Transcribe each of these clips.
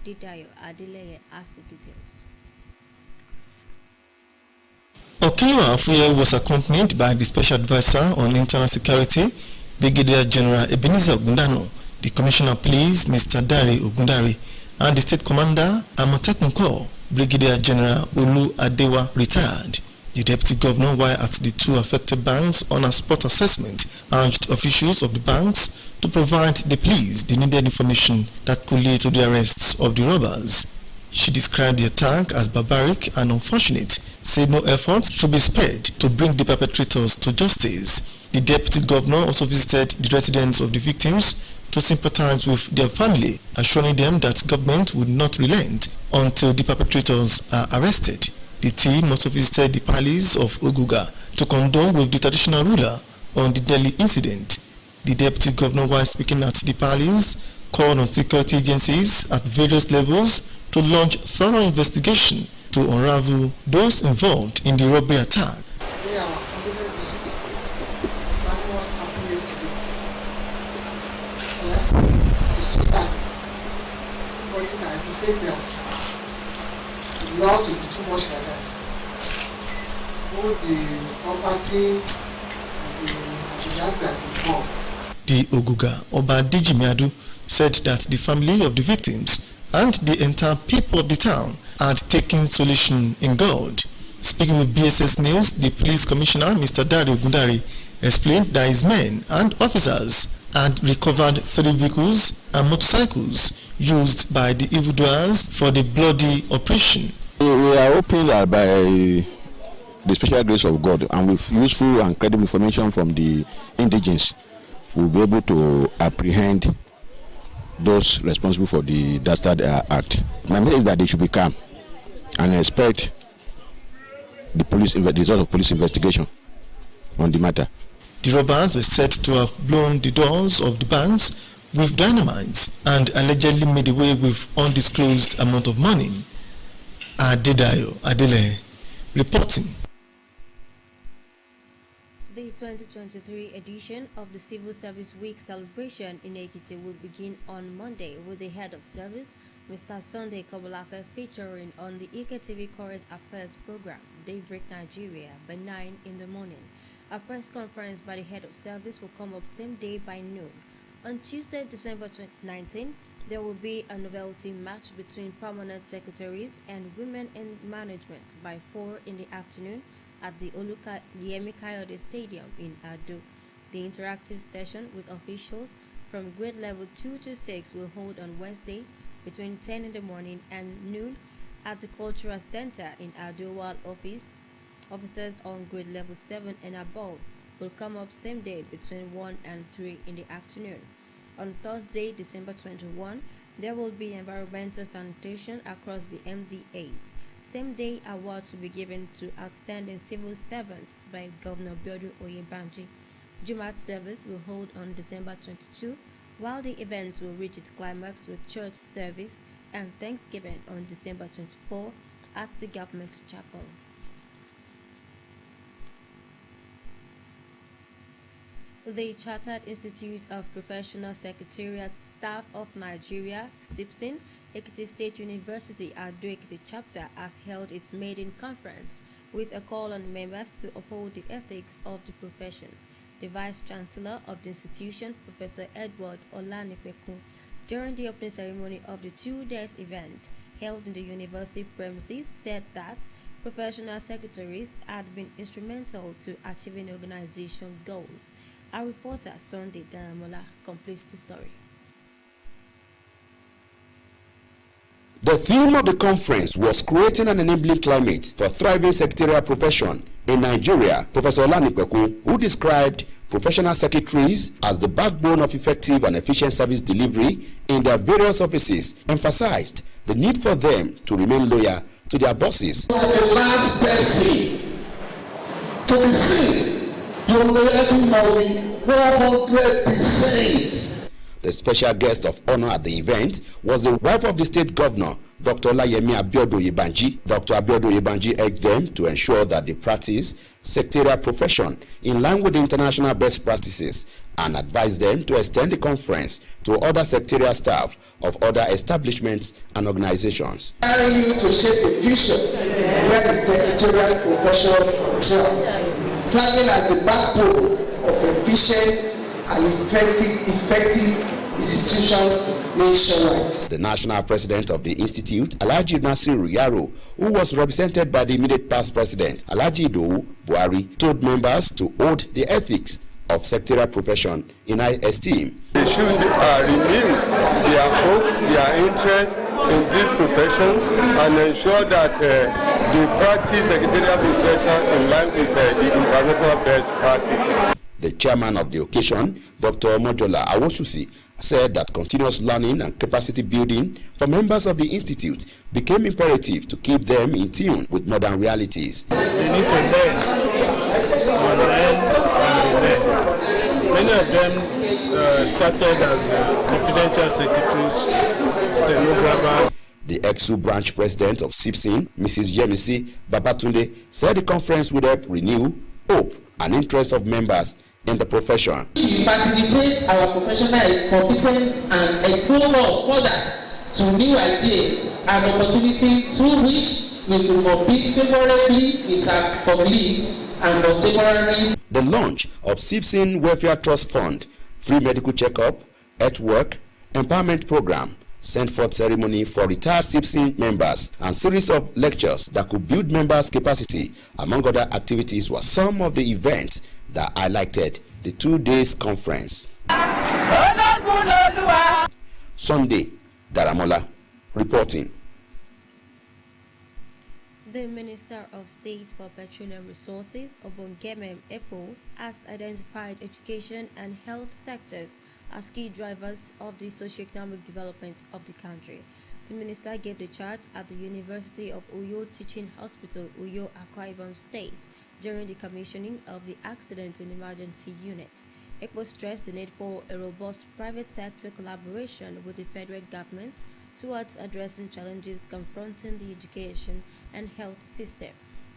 Adedayo Adeleye has the details. Okilo Afuye was accompanied by the Special Advisor on Internal Security, Brigadier General Ebenezer Ogundano, the Commissioner of Police, Mr. Dari Ogundari, and the State Commander, Amotekun Corps, Brigadier General Olu Adewa, retired. The Deputy Governor, while at the two affected banks on a spot assessment, urged officials of the banks to provide the police the needed information that could lead to the arrests of the robbers. She described the attack as barbaric and unfortunate, said no efforts should be spared to bring the perpetrators to justice. The Deputy Governor also visited the residents of the victims to sympathize with their family, assuring them that government would not relent until the perpetrators are arrested. The team also visited the palace of Oguga to condole with the traditional ruler on the Delhi incident. The Deputy Governor, while speaking at the palace, called on security agencies at various levels to launch thorough investigation to unravel those involved in the robbery attack. During our completed visit, exactly what happened yesterday. It's too sad. But you can say that the loss will be too much like that. Both the property and the gas that involved. The Oguga Oba Dijimiadu said that the family of the victims and the entire people of the town had taken solution in God. Speaking with BSS News, the police commissioner, Mr. Dari Ogundari, explained that his men and officers had recovered 3 vehicles and motorcycles used by the evildoers for the bloody operation. We are hoping that by the special grace of God and with useful and credible information from the indigents, we'll be able to apprehend those responsible for the dastard act. My message is that they should be calm and expect the result of police investigation on the matter. The robbers were said to have blown the doors of the banks with dynamite and allegedly made away with undisclosed amount of money. Adedayo Adeleye reporting. The 2023 edition of the Civil Service Week celebration in Ekiti will begin on Monday with the head of service, Mr. Sunday Kobolafe, featuring on the EKTV Current Affairs program, Daybreak Nigeria, by 9 in the morning. A press conference by the head of service will come up same day by noon. On Tuesday, December 19, there will be a novelty match between permanent secretaries and women in management by 4 in the afternoon at the Yemi Kayode Stadium in Ado. The interactive session with officials from grade level 2 to 6 will hold on Wednesday between 10 in the morning and noon at the Cultural Center in Ado, while officers on grade level 7 and above will come up same day between 1 and 3 in the afternoon. On Thursday, December 21, there will be environmental sanitation across the MDAs. Same day awards will be given to outstanding civil servants by Governor Biodu Oyebanji. Jumat service will hold on December 22, while the event will reach its climax with church service and Thanksgiving on December 24 at the government chapel. The Chartered Institute of Professional Secretariat Staff of Nigeria, CIPSIN, Ekiti State University Ado Ekiti chapter has held its maiden conference with a call on members to uphold the ethics of the profession. The Vice Chancellor of the institution, Professor Edward Olanipekun, during the opening ceremony of the 2-day event held in the university premises, said that professional secretaries had been instrumental to achieving organization goals. Our reporter Sunday Daramola completes the story. The theme of the conference was creating an enabling climate for thriving secretarial profession in Nigeria. Professor Olanipekun, who described professional secretaries as the backbone of effective and efficient service delivery in their various offices, emphasized the need for them to remain loyal to their bosses. You are the last person to be seen. Your loyalty must be 100%. The special guest of honor at the event was the wife of the state governor, Dr. Olayemi Abiodo Yebanji. Dr. Abiodo Yebanji urged them to ensure that they practice secretarial profession in line with international best practices and advised them to extend the conference to other secretarial staff of other establishments and organizations. Iroyin to shape a future where the secretarial profession thrives, serving as the backbone of efficient and effective institutions nationwide. The national president of the institute, Alhaji Nasiru Yaro, who was represented by the immediate past president, Alhaji Idowu Buhari, told members to hold the ethics of secretarial profession in high esteem. They should renew their hope, their interest in this profession and ensure that they practice secretarial profession in line with the international best practices. The chairman of the occasion, Dr. Mojola Awosusi, said that continuous learning and capacity building for members of the institute became imperative to keep them in tune with modern realities. They need to learn and learn. Many of them started as confidential secretaries, stenographers. The EXU branch president of SIPSIN, Mrs. Yemisi Babatunde, said the conference would help renew hope and interest of members in the profession. We facilitate our professional competence and expose us further to new ideas and opportunities through which we will compete favorably with our colleagues and contemporaries. The launch of SIPSIN Welfare Trust Fund, free medical checkup, health work, empowerment program, sent forth ceremony for retired SIPSIN members and series of lectures that could build members' capacity, among other activities, were some of the events that highlighted the 2 days conference. Sunday, Daramola reporting. The Minister of State for Petroleum Resources, Ojokanri, has identified education and health sectors as key drivers of the socio-economic development of the country. The minister gave the charge at the University of Uyo Teaching Hospital, Uyo, Akwa Ibom State, during the commissioning of the Accident and Emergency Unit. ECPO stressed the need for a robust private sector collaboration with the federal government towards addressing challenges confronting the education and health system.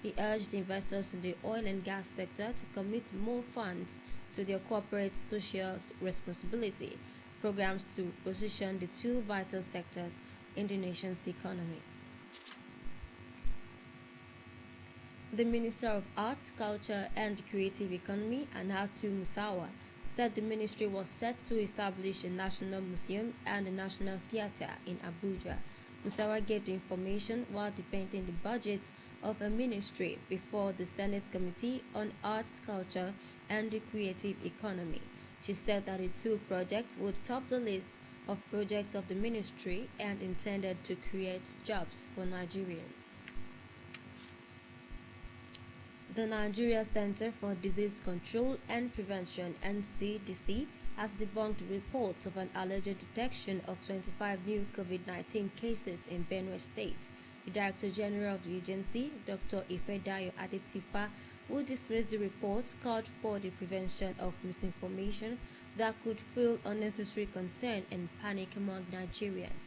He urged investors in the oil and gas sector to commit more funds to their corporate social responsibility programs to position the two vital sectors in the nation's economy. The Minister of Arts, Culture and Creative Economy, Anatu Musawa, said the ministry was set to establish a national museum and a national theater in Abuja. Musawa gave the information while defending the budget of a ministry before the Senate Committee on Arts, Culture and the Creative Economy. She said that the two projects would top the list of projects of the ministry and intended to create jobs for Nigerians. The Nigeria Center for Disease Control and Prevention (NCDC) has debunked reports of an alleged detection of 25 new COVID-19 cases in Benue State. The Director General of the agency, Dr. Ifedayo Adetifa, who dismissed the reports, called for the prevention of misinformation that could fuel unnecessary concern and panic among Nigerians.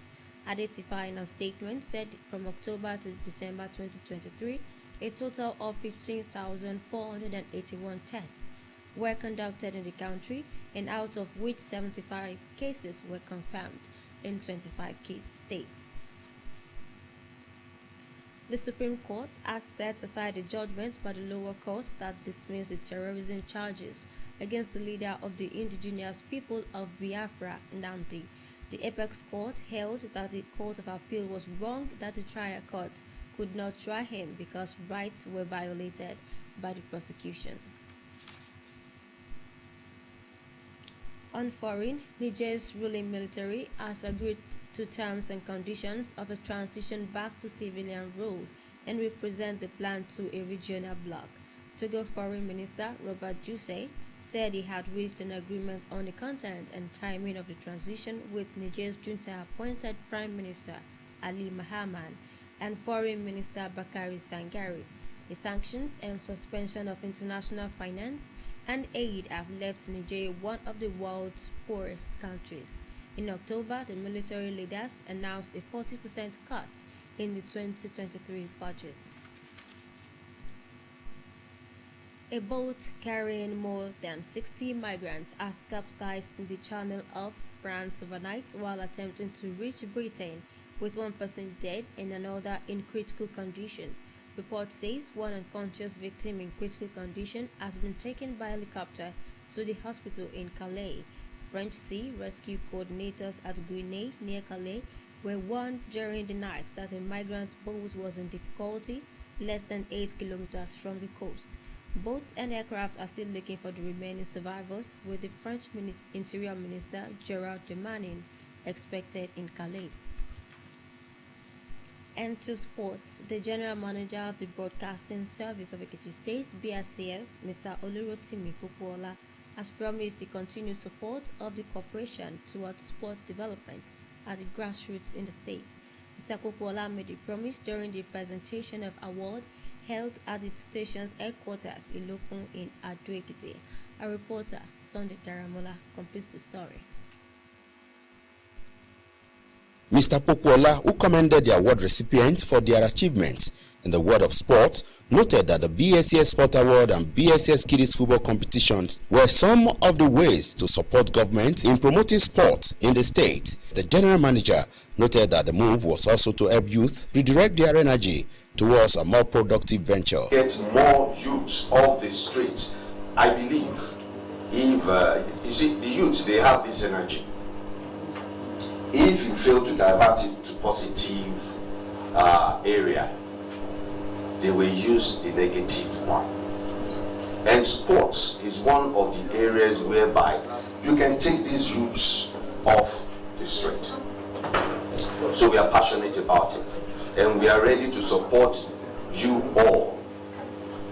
Adetifa, in a statement, said from October to December 2023, a total of 15,481 tests were conducted in the country, and out of which 75 cases were confirmed in 25 states. The Supreme Court has set aside the judgment by the lower court that dismissed the terrorism charges against the leader of the indigenous people of Biafra, Nnamdi. The Apex Court held that the Court of Appeal was wrong that the trial court could not try him because rights were violated by the prosecution. On foreign, Niger's ruling military has agreed to terms and conditions of a transition back to civilian rule and will present the plan to a regional bloc. Togo Foreign Minister Robert Juse said he had reached an agreement on the content and timing of the transition with Niger's junta-appointed Prime Minister Ali Mahaman and Foreign Minister Bakari Sangari. The sanctions and suspension of international finance and aid have left Niger one of the world's poorest countries. In October, the military leaders announced a 40% cut in the 2023 budget. A boat carrying more than 60 migrants has capsized in the Channel of France overnight while attempting to reach Britain, with one person dead and another in critical condition. Report says one unconscious victim in critical condition has been taken by helicopter to the hospital in Calais. French Sea Rescue coordinators at Grenade near Calais were warned during the night that a migrant boat was in difficulty less than 8 kilometers from the coast. Boats and aircraft are still looking for the remaining survivors, with the French Interior Minister Gerald Darmanin expected in Calais. And to sports, the General Manager of the Broadcasting Service of Ekiti State, BRCS, Mr. Olurotimi Popola, has promised the continued support of the corporation towards sports development at the grassroots in the state. Mr. Popola made the promise during the presentation of award held at the station's headquarters in Lokun in Ado-Ekiti. A reporter, Sunday Taramola, completes the story. Mr. Pokuola, who commended the award recipients for their achievements in the world of sport, noted that the BSCS Sport Award and BSCS Kiddies Football competitions were some of the ways to support government in promoting sport in the state. The general manager noted that the move was also to help youth redirect their energy towards a more productive venture. Get more youths off the streets. I believe if you see the youth, they have this energy. If you fail to divert it to positive area, they will use the negative one. And sports is one of the areas whereby you can take these youths off the street. So we are passionate about it, and we are ready to support you all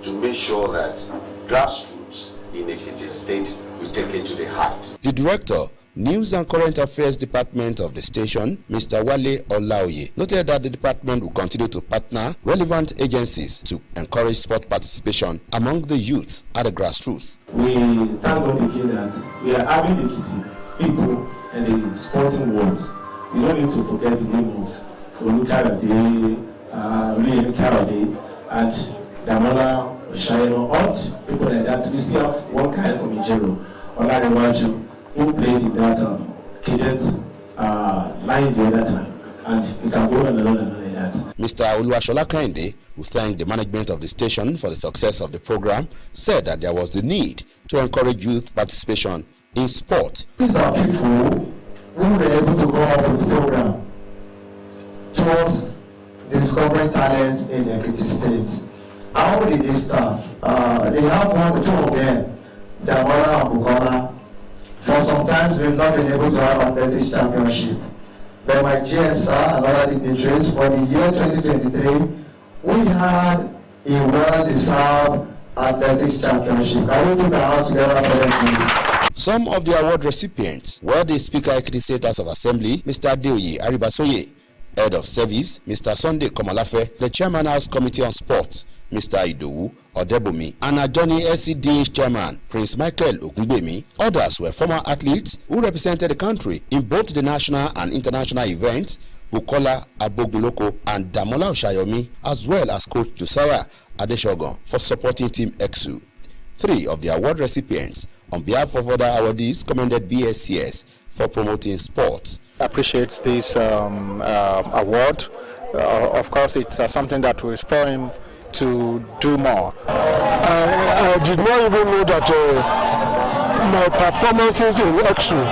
to make sure that grassroots in Ekiti State will take it to the height. The director, News and Current Affairs Department of the station, Mr. Wale Olaoye, noted that the department will continue to partner relevant agencies to encourage sport participation among the youth at the grassroots. We thank God again that we are having Ekiti people in the sporting worlds. We don't need to forget the name of Olukarade, and Damola Oshayemo, all people like that. We still have one guy from Ijero, Olarewaju, who played in that cadet line the other time, and we can go on and on and on like that. Mr. Oluwashola Kende, who thanked the management of the station for the success of the program, said that there was the need to encourage youth participation in sport. These are people who were able to come up with the program towards discovering talents in Ekiti State. How did they start? They have two of them, Damola and Bukola. For some times we've not been able to have athletics championship. But my GM sir and other dignitaries, for the year 2023, we had a well-deserved athletics championship. Can we put our hands together for them, please? Some of the award recipients were the Speaker Ekiti State House of Assembly, Mr. Adeoye Aribasoye, Head of Service, Mr. Sunday Komalafe, the Chairman House Committee on Sports, Mr. Idowu Odebomi, and Adjoni SCDH Chairman, Prince Michael Ogungbemi. Others were former athletes who represented the country in both the national and international events, Bukola Abogunloko and Damola Oshayomi, as well as Coach Josiah Adeshogon for supporting Team EXU. 3 of the award recipients, on behalf of other awardees, commended BSCS for promoting sports. I appreciate this award. Of course, it's something that will inspire him to do more. I did not even know that my performances in EXU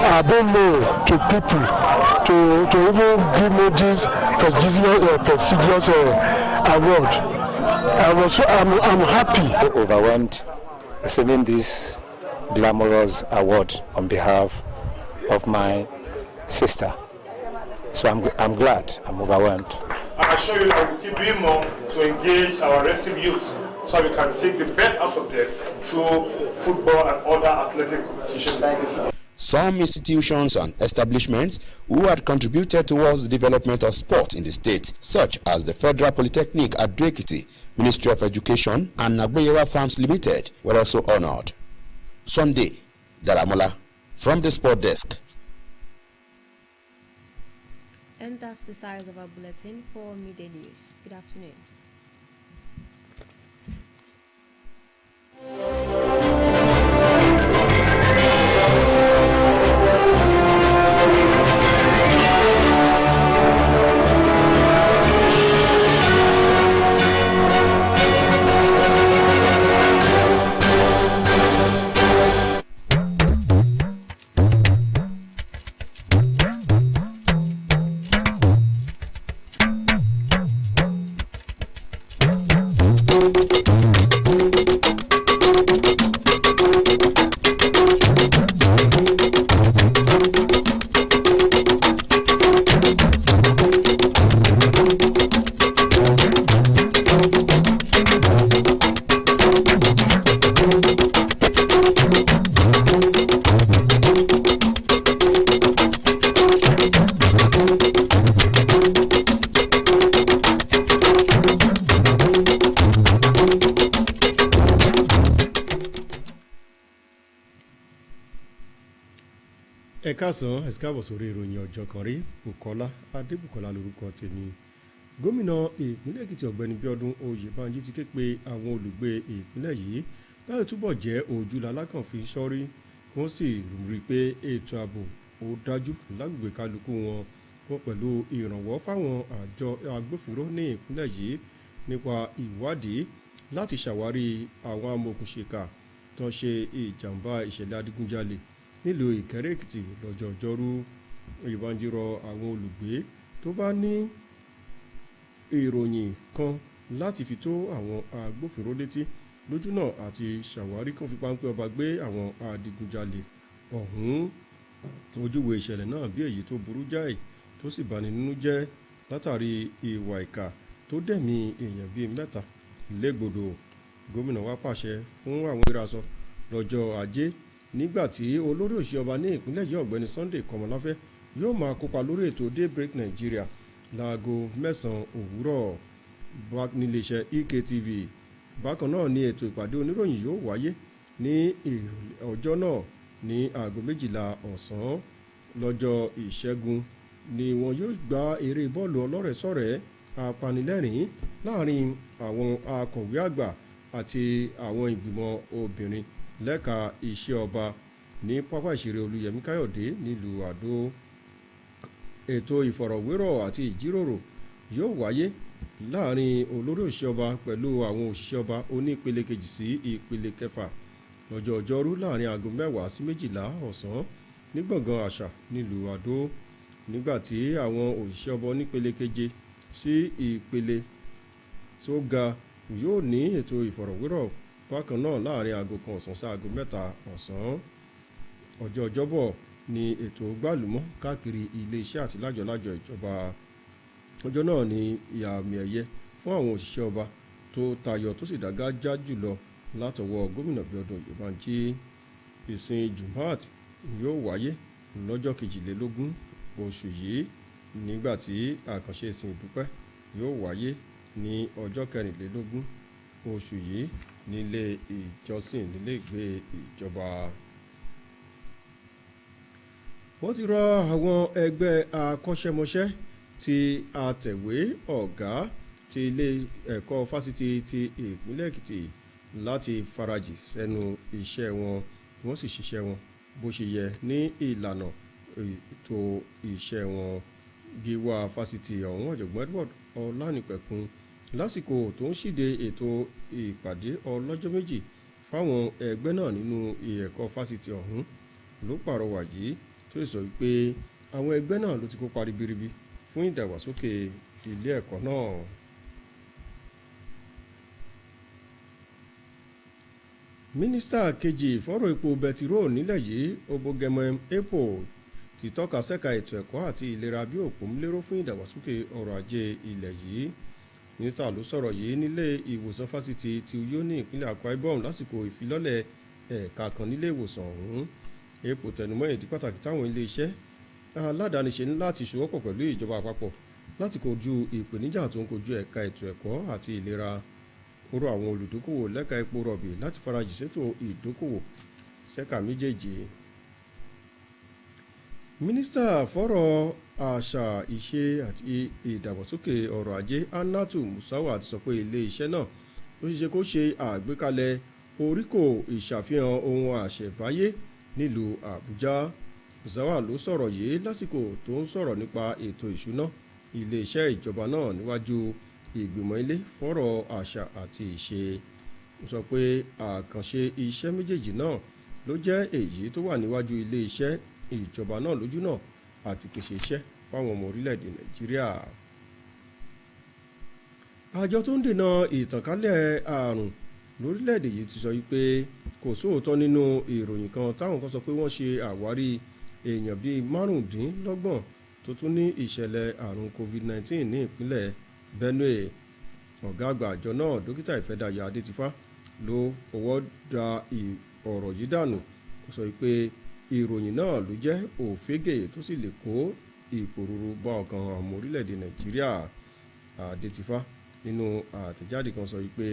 are being known to people to even give me this prestigious award. I'm happy. Overwhelmed receiving this glamorous award on behalf of my sister. So I'm glad, I'm overwhelmed. I assure you that we'll keep doing more to engage our restive youth so we can take the best out of them through football and other athletic competitions. Some institutions and establishments who had contributed towards the development of sport in the state, such as the Federal Polytechnic at Ado-Ekiti, Ministry of Education, and Nagbeyewa Farms Limited, were also honored. Sunday Daramola from the Sport Desk. And that's the size of our bulletin for Midday News. Good afternoon. káàsán ẹ káàbọ̀ sórí ìròyìn Ọ̀jọ̀kànrí Bùkọ́lá Adébùkọ́lá lórúkọ tèmi. Gómìnà ìpínlẹ̀ Èkìtì ọ̀gbẹ́ni Bíọ́dún Oyèbánjí ti ké pe àwọn olùgbé ìpínlẹ̀ yìí láti túbọ̀ jẹ́ ojúlá alákànfin sọ́rí kí wọ́n sì rí i pé ètò ààbò ó dájú lágbègbè kálukú wọn pẹ̀lú ìrànwọ́ fáwọn àjọ agbófinró ní ìpínlẹ̀ yìí nípa ìwádìí láti ṣàwárí àwọn amòòkùnṣìkà tó ṣe ìjàmbá ìṣẹ̀lẹ̀ adigunjalè nílùú Ìkẹrẹ́ Èkìtì lọ́jọ́ ọjọ́rú. Oyèbánjí rọ àwọn olùgbé tó bá ní ìròyìn kan láti fi tó àwọn agbófinró létí lójúnà àti ṣàwárí kan fi páńpẹ́ ọba gbé àwọn adigunjalè ọ̀hún. Ojúwe ìṣẹ̀lẹ̀ náà bí èyí tó burú jáì tó sì bani nínú jẹ́ látàrí ìwà ìkà tó dẹ̀mí èèyàn bíi 3 légbodò. Gómìnà wá pàṣẹ fún àwọn ìrasọ lọ́jọ́ Ajé nígbàtí olórí òṣìṣẹ́ ọba ní ìpínlẹ̀ yìí ọ̀gbẹ́ni Sunday Kọmọláfẹ́ yóò máa kópa lórí ètò Daybreak Nigeria láago 9 òwúrọ̀ níléeṣẹ́ EKTV. Bákan náà ni ètò ìpàdé oníròyìn yóò wáyé ní ọjọ́ náà ní aago 12 ọ̀sán. Lọ́jọ́ Ìṣẹ́gun ni wọn yóò gbá eré bọ́ọ̀lù ọlọ́rẹ̀ẹ́sọ̀rẹ́ apanilẹ́rìn láàrin àwọn akọ̀wé àgbà àti àwọn ìgbìmọ̀ obìnrin lẹ́ka iṣẹ́ ọba ní pápá ìṣeré Olúyẹmí Káyọ̀dé nílùú Àdó. Ètò ìfọ̀rọ̀wérọ̀ àti ìjíròrò yóò wáyé láàrin olórí òṣìṣẹ́ ọba pẹ̀lú àwọn òṣìṣẹ́ ọba onípele kejì sí ìpele kẹfà lọ́jọ́ ọjọ́rú láàrin aago 10 sí 12 ọ̀sán ní gbọ̀ngàn àṣà nílùú Àdó. Nígbàtí àwọn òṣìṣẹ́ ọba onípele keje sí ìpele tó ga yóò ní ètò ìfọ̀rọ̀wérọ̀ bákan náà láàrin aago 1 ọ̀sán sí aago 3 ọ̀sán. Ọjọ́ Ọjọ́bọ̀ ni ètò gbàlúmọ́ káàkiri iléeṣẹ́ àti lájọ̀lájọ̀ ìjọba. Ọjọ́ náà ni ìyàmì ẹ̀yẹ fún àwọn òṣìṣẹ́ ọba tó tayọ tó sì dágájá jùlọ látọwọ́ gómìnà Bíọ́dún Oyèbánjí. Ìsìn Jumat yóò wáyé lọ́jọ́ 22 oṣù yìí nígbàtí àkànṣe ìsìn ìdúpẹ́ yóò wáyé ní ọjọ́ 24 oṣù yìí nílé ìjọsìn nílé ìgbé ìjọba. Wọ́n ti rọ àwọn ẹgbẹ́ akọ́ṣẹ́mọṣẹ́ ti àtẹ̀wé ọ̀gá ti ilé ẹ̀kọ́ fásitì ti ìpínlẹ̀ Èkìtì láti farajì sẹ́nu iṣẹ́ wọn wọ́n sì ṣiṣẹ́ wọn bó ṣe yẹ ní ìlànà ètò iṣẹ́ wọn. Gíwá fásitì ọ̀hún ọ̀jọ̀gbọ́n Edward Ọlánìpẹ̀kun lásìkò tó ń ṣíde ètò ìpàdé ọlọ́jọ́ méjì fáwọn ẹgbẹ́ náà nínú ẹ̀kọ́ fásitì ọ̀hún ló pàrọwà yìí tó sọ wípé àwọn ẹgbẹ́ náà ló ti kópa ribiribi fún ìdàgbàsókè ilé ẹ̀kọ́ náà. Mínísítà kejì fọ́rọ̀ epo bẹtiró nílẹ̀ yìí Obogemo Epo ti tọ́ka sẹ́ka ètò ẹ̀kọ́ àti ìlera bí òpómúléró fún ìdàgbàsókè ọrọ̀ ajé ilẹ̀ yìí. Mínísítà ló sọ̀rọ̀ yìí nílé ìwòsàn fásitì ti Uyo ní ìpínlẹ̀ Akwa Ibom lásìkò ìfilọ́lẹ̀ ẹ̀ka kan nílé ìwòsàn ọ̀hún. Epo tẹnumọ́ ìdí pàtàkì táwọn iléeṣẹ́ aládàáni ṣe ní láti ṣòwòpọ̀ pẹ̀lú ìjọba àpapọ̀ láti kojú ìpèníjà tó ń kojú ẹ̀ka ètò ẹ̀kọ́ àti ìlera. Ó rọ àwọn olùdókòwò lẹ́ka epo rọ̀bì láti farajì sétò ìdókòwò sẹ́ka méjèèjì. Mínísítà fọ́rọ̀ àṣà ìṣe àti ìdàgbàsókè ọrọ̀ ajé Hannatu Musawa ti sọ pé ilé iṣẹ́ náà ó ṣeéṣe kó ṣe àgbékalẹ̀ oríkò ìṣàfihàn ohun àṣẹ̀báyé nílùú Àbújá. Musawa ló sọ̀rọ̀ yìí lásìkò tó ń sọ̀rọ̀ nípa ètò ìṣúná ilé iṣẹ́ ìjọba náà níwájú ìgbìmọ̀ ilé fọ́rọ̀ àṣà àti ìṣe. Ó sọ pé àkànṣe iṣẹ́ méjèèjì náà ló jẹ́ èyí tó wà níwájú ilé iṣẹ́ ìjọba náà lójú náà àti pèsè iṣẹ́ fáwọn ọmọ orílẹ̀-èdè Nàìjíríà. Àjọ tó ń dènà ìtànkálẹ̀ àrùn lórílẹ̀-èdè yìí ti sọ wípé kò sóòótọ́ nínú ìròyìn kan táwọn kan sọ pé wọ́n ṣe àwárí èèyàn bíi 25 tó tún ní ìṣẹ̀lẹ̀ àrùn COVID-19 ní ìpínlẹ̀ Benue. Ọ̀gá àgbà àjọ náà dókítà Ìfẹ́dayọ̀ Adétifá ló fọwọ́ da ọ̀rọ̀ yìí dànù. Ó sọ wípé ìròyìn náà ló jẹ́ òfégè tó sì lè kó ìpòrúurú bá ọkàn ọmọ orílẹ̀-èdè Nàìjíríà. Adétifá nínú àtẹ̀jáde kan sọ wípé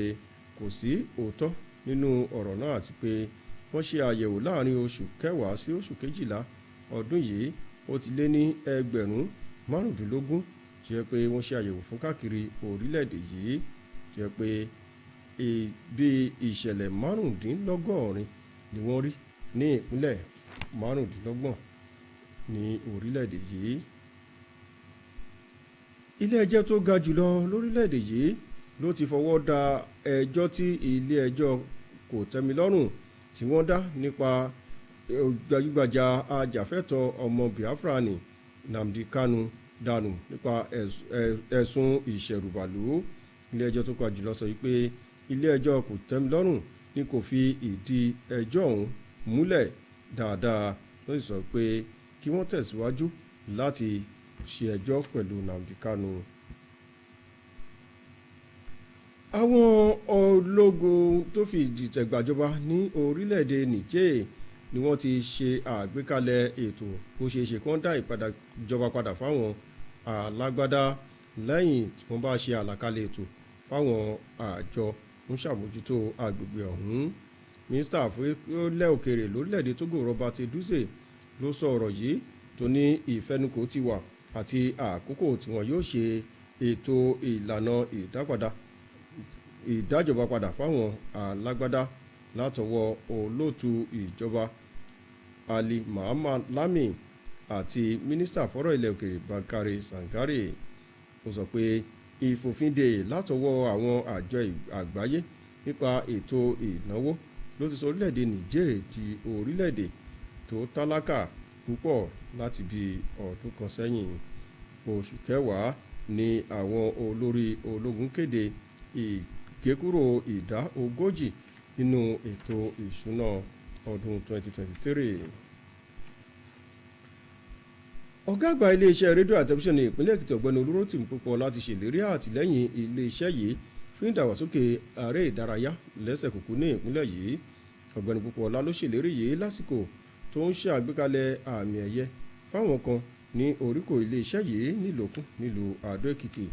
kò sí òótọ́ nínú ọ̀rọ̀ náà àti pé wọ́n ṣe àyẹ̀wò láàrin oṣù kẹwàá sí oṣù kejìlá ọdún yìí ó ti lé ní ẹgbẹ̀rún márùndínlógún tí ó pé wọ́n ṣe àyẹ̀wò fún káàkiri orílẹ̀-èdè yìí tí ó pé bí ìṣẹ̀lẹ̀ márùndínlọ́gọ́rin ni wọ́n rí ní ìpínlẹ̀ márùndínlọ́gbọ̀n ní orílẹ̀-èdè yìí. ilé ẹjọ́ tó ga jùlọ lórílẹ̀-èdè yìí ló ti fọwọ́ da ẹjọ́ tí ilé ẹjọ́ kòtẹ́milọ́rùn tí wọ́n dá nípa gbajúgbajà ajàfẹ́tọ̀ọ́ ọmọ Biafra ní Nnamdi Kanu dànù nípa ẹ̀sùn ìṣẹ̀rùbàlù. ilé ẹjọ́ tó ga jùlọ sọ wípé ilé ẹjọ́ kòtẹ́milọ́rùn ni kò fi ìdí ẹjọ́ ọ̀hún múlẹ̀ dáadáa ló sì sọ pé kí wọ́n tẹ̀síwájú láti ṣe ẹjọ́ pẹ̀lú Nnamdi Kanu. àwọn ológun tó fi ìdìtẹ̀gbàjọba ní orílẹ̀-èdè Niger ni wọ́n ti ṣe àgbékalẹ̀ ètò bó ṣe ṣe kán dá ìjọba padà fáwọn alágbádá lẹ́yìn tí wọ́n bá ṣe àlàkalẹ̀ ètò fáwọn àjọ ń ṣàmójútó agbègbè ọ̀hún. mínísítà fúnlẹ̀ òkèèrè lórílẹ̀‐èdè Togo Robert Duse ló sọ ọ̀rọ̀ yìí tó ní ìfẹnukò ti wà àti àkókò tí wọ́n yóò ṣe ètò ìlànà ìdájọba padà fáwọn alágbádá látọwọ́ olóòtú ìjọba Ali Muhammad Lami àti mínísítà fọ́rọ̀ ilẹ̀ òkèèrè Bakari Sangare. ó sọ pé ìfòfinde látọwọ́ àwọn àjọ àgbáyé nípa ètò ìnáwó ló ti sọ orílẹ̀-èdè Niger di orílẹ̀-èdè tó tálákà púpọ̀ láti bí ọdún kan sẹ́yìn. oṣù kẹwàá ni àwọn olórí ológun kéde ìgékúrò ìdá 40 nínú ètò ìṣúná ọdún 2023. ọ̀gá àgbà iléeṣẹ́ rédíò àti tẹlifíṣàn ní ìpínlẹ̀ Èkìtì ọ̀gbẹ́ni Olúrótìmí Púpọ̀ láti ṣèlérí àtìlẹ́yìn iléeṣẹ́ yìí fún ìdàgbàsókè aré ìdárayá lẹ́sẹ̀ kúkú ní ìpínlẹ̀ yìí. ọ̀gbẹ́ni Púpọ̀ ọlá ló ṣèlérí yìí lásìkò tó ń ṣe àgbékalẹ̀ àmì ẹ̀yẹ fáwọn kan ní oríkò iléeṣẹ́ yìí nílòkùn nílùú Àdó Èkìtì.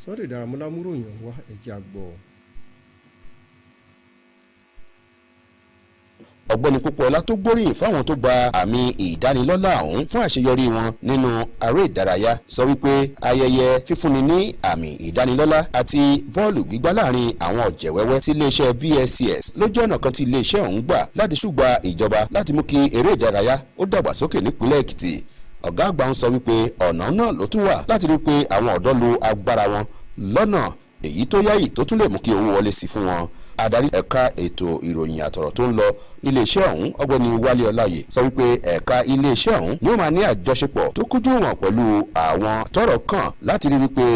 Sunday Dáramọ́lá múròyìn wá ẹ̀jẹ̀ àgbọ̀. ọ̀gbẹ́ni Pópóọlá tó gbóríyìn fáwọn tó gba àmì ìdánilọ́lá ọ̀hún fún àṣeyọrí wọn nínú aré ìdárayá sọ wípé ayẹyẹ fífúnni ní àmì ìdánilọ́lá àti bọ́ọ̀lù gbígbá láàrin àwọn ọ̀jẹ̀wẹ́wẹ́ tí iléeṣẹ́ BSCS lójú ọ̀nà kan tí iléeṣẹ́ ọ̀hún gbà láti ṣùgbà ìjọba láti mú kí eré ìdárayá ó dàgbàsókè nípínlẹ̀ Èkìtì. ọ̀gá àgbà ń sọ wípé ọ̀nà náà ló tún wà láti rí pé àwọn ọ̀dọ́ lo agbára wọn lọ́nà èyí tó yáyì tó tún lè mú kí owó wọlé sí fún wọn. adarí ẹ̀ka ètò ìròyìn àtọ̀rọ̀ tó ń lọ níléeṣẹ́ ọ̀hún ọ̀gbẹ́ni Wálé Ọláyè sọ wípé ẹ̀ka iléeṣẹ́ ọ̀hún ni ó máa ní àjọṣepọ̀ tó kújú wọn pẹ̀lú àwọn tọ́rọ̀ kàn láti rí wípé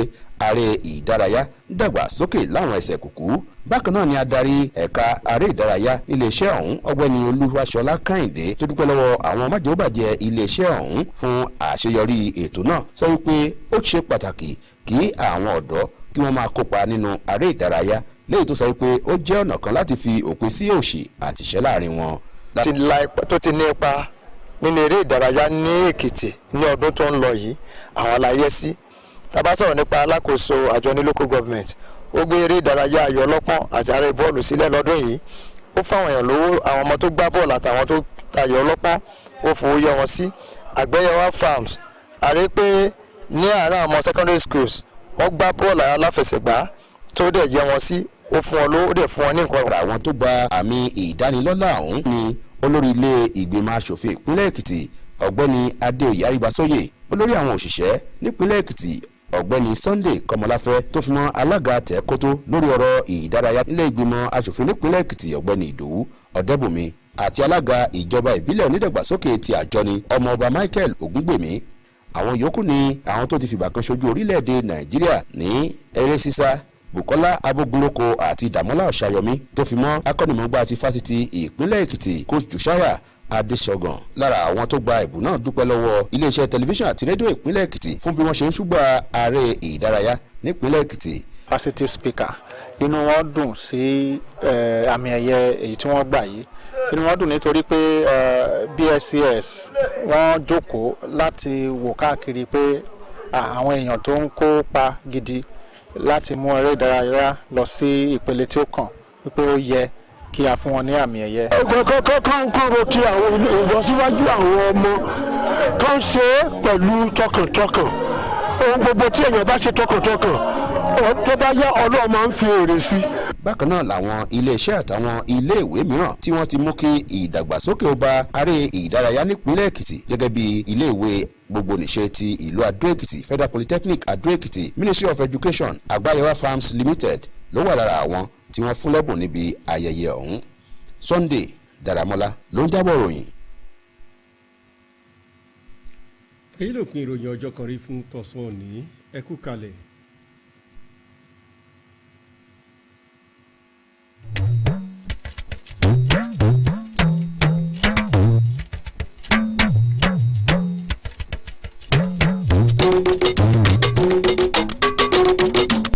aré ìdárayá dàgbà sókè láwọn ẹsẹ̀ kùkú. bákan náà ni adarí ẹ̀ka aré ìdárayá iléeṣẹ́ ọ̀hún ọ̀gbẹ́ni Olúwaṣọlá Kẹ́hìndé tó dúpẹ́ lọ́wọ́ àwọn májèlébàjẹ́ iléeṣẹ́ ọ̀hún fún àṣeyọrí ètò náà sọ wípé ó ṣe pàtàkì kí àwọn ọ̀dọ́ kí wọ́n máa kópa nínú aré ìdárayá léyìí tó sọ wípé ó jẹ́ ọ̀nà kan láti fi òpin sí òṣì àti ìṣẹ́ láàrin wọn. tó ti ní ipa nínú eré ìdárayá ní Èkìtì ní ọdún tó ń lọ yìí àwọn aláyẹ sí. tá bá sọ̀rọ̀ nípa alákòóso àjọ ní local government ó gbé eré ìdárayá ayò ọlọ́pọ́n àti aré bọ́ọ̀lù sílẹ̀ lọ́dún yìí. ó fáwọn èèyàn lówó àwọn ọmọ tó gbá bọ́ọ̀lù àtàwọn tó tayò ọlọ́pọ́n ó fowó yẹ wọn sí. Àgbẹ̀yẹwà farms àrí pé ní àárín àwọn secondary schools wọ́n gbá bọ́ọ̀lù aláfẹsẹ̀gbá tó dẹ̀ jẹ́ wọn sí ó fún ọ lówó dẹ̀ fún ọ ní nǹkan. àwọn tó gba àmì ìdánilọ́lá ọ̀hún ni olórí ilé ìgbìmọ̀ asòfin ìpínlẹ̀ Èkìtì ọ̀gbẹ́ni Adéoyè Àríbásóyè, olórí àwọn òṣìṣẹ́ nípínlẹ̀ Èkìtì ọ̀gbẹ́ni Sunday Kọmọláfẹ́ tó fi mọ́ alága tẹ̀kótó lórí ọ̀rọ̀ ìdárayá ilé ìgbìmọ̀ asòfin nípínlẹ̀ Èkìtì ọ̀gbẹ́ni Ìdòwú Ọ̀dẹ́bùnmi àti alága ìjọba ìbílẹ̀ onídàgbàsókè ti àjọni ọmọọba Michael Ògúngbèmí. àwọn yòókù ni àwọn tó ti fìgbà kan ṣojú orílẹ̀-èdè Nàìjíríà ní eré sísá Bùkọ́lá Abógunlóko àti Dàmọ́lá Ọ̀ṣayọmí tó fi mọ́ akọ́nìmọ̀gbá ti fásitì ìpínlẹ̀ Èkìtì Coach Josiah Adéṣọgàn. lára àwọn tó gba ẹ̀bùn náà dúpẹ́ lọ́wọ́ iléeṣẹ́ tẹlifíṣàn àti rédíò ìpínlẹ̀ Èkìtì fún bí wọ́n ṣe ń ṣùgbà aré ìdárayá nípínlẹ̀ Èkìtì. Fásitì speaker inú wọn dùn sí àmì ẹ̀yẹ èyí tí wọ́n gbà yìí. inú wọn dùn nítorí pé BSCS wọ́n jókòó láti wò káàkiri pé àwọn èèyàn tó ń kópa gidi láti mú eré ìdárayá lọ sí ìpele tí ó kàn wípé ó yẹ kí a fún wọn ní àmì ẹ̀yẹ. kọ́kọ́ ro ti àwọn ìlọsíwájú àwọn ọmọ kàn ṣe é pẹ̀lú tọkàntọkàn ohun gbogbo tí èèyàn bá ṣe tọkàntọkàn tó bá yá Ọlọ́run máa ń fi èrè sí. bákan náà làwọn iléeṣẹ́ àtàwọn iléèwé mìíràn tí wọ́n ti mú kí ìdàgbàsókè ó bá aré ìdárayá nípínlẹ̀ Èkìtì gẹ́gẹ́ bí iléèwé gbogbonìṣe ti ìlú Adó-Èkìtì Federal Polytechnic Adó-Èkìtì Ministry of Education Àgbáyéwá Farms Limited ló wà lára àwọn tí wọ́n fún lẹ́bùn níbi ayẹyẹ ọ̀hún. Sunday Dàrámọ́lá ló ń jábọ̀ ròyìn. èyí ló pin ìròyìn ọjọ́ kan rí fún tọ̀sán òní ẹ kú kalẹ̀.